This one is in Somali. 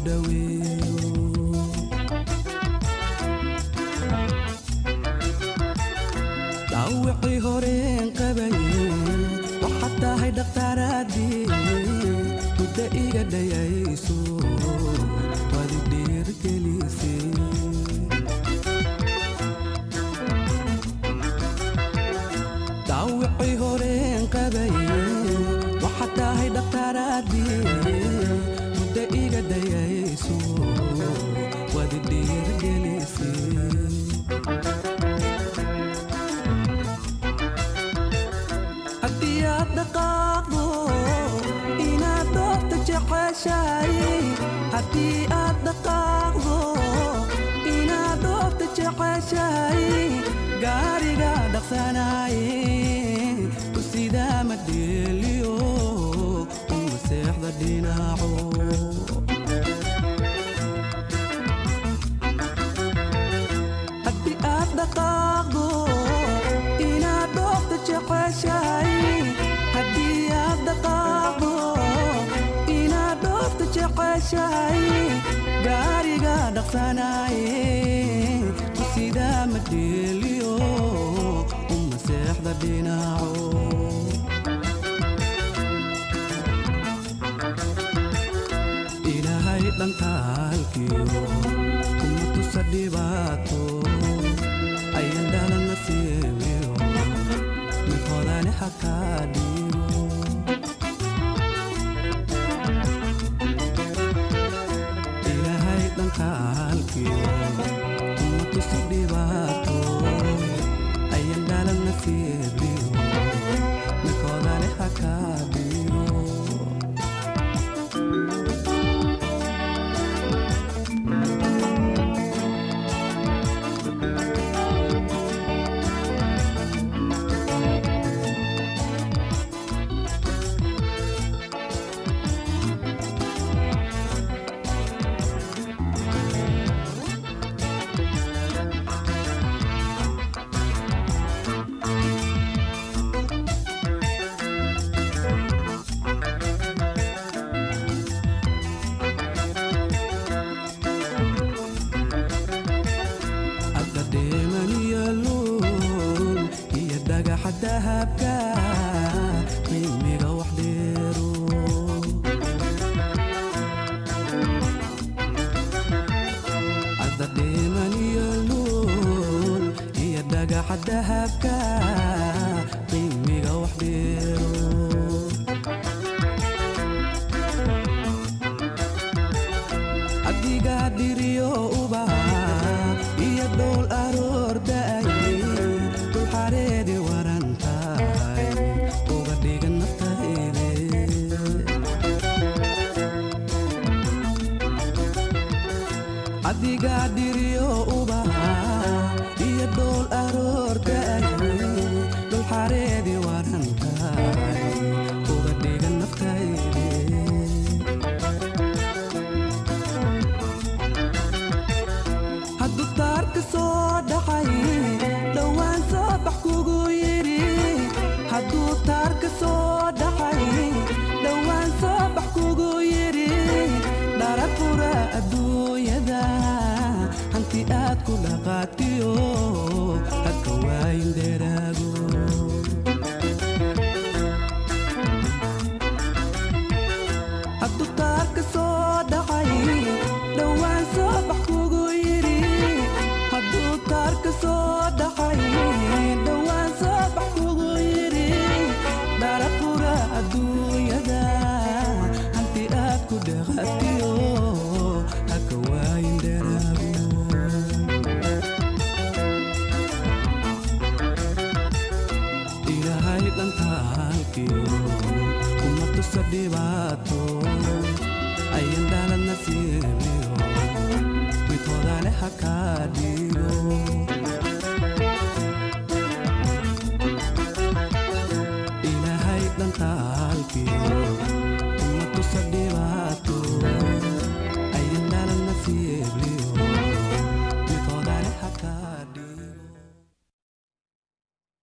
dhaweeyo dhaawacii horeen qabaye waxaad tahay dhakhtaaraadii muddo iga dhayayso waad i dhiirgelisay dhaawacii horeen qabaye waxaad tahay dhakhtaaraadii muddo iga dhayayso waad i dhiirgelisay dhaqaaqdo inaad doorta jeceshahay haddii aad dhaqaaqdo inaad doorta jeceshahay gaariga dhaqsanaaye ku sidaa ma dheeliyo uma seexda dhinaco haddii aad dhaqaaqdo inaad doorta jeceshahay haddii aad dhaqaaqdo inaad dhoofta jeceshahay gaariga dhaqsanaaye ku sidaa ma dheeliyo uma seexda dhinaco ilaahay dhankaalkiyo kuma tusa dhibaato ayan dhala nasiibiyo mid hodane hakaa dhiibo ilaahay dhankaalkiyo kuma tusa dhibaato ayan dhala nasiibiyo mid hodane hakaa dhiibo dahabka qiimiga wax dheero adda dhiman iyo luul iyo dhagaxa dahabka qiimiga wax dheero adiga dhiriyo ubaha iyo dhowl aroor da'ay dul xareedi warantahay uga dhigan naftayde adiga dhiriyo ubaha iyo dhowl aroor da'ay dul xareedi warantahay uga dhigan naftayde hadduu taarka soo dhacay dhowaan soo bax kugu yidhi hadduu taarka soo dhacay dhowaan soo bax kugu yidhi dhara fura adduunyada hanti aad ku dhaqaatiyo hadka waayin dheeraago hadduu taarka soo dhacay dhowaan soo bax kugu yidhi hadduu taarka soo dhacay dhowaan soo bax kugu yidhi dhara fura adduunyada hanti aad ku dhaqaatiyo haka waayin dheeraago ilaahay dhankaalkiyo kuma tusa dhibaato ayan dhala nasiibiyo mid hodane hakaa dhiigo ilaahay dhankaalkiyo kuma tusa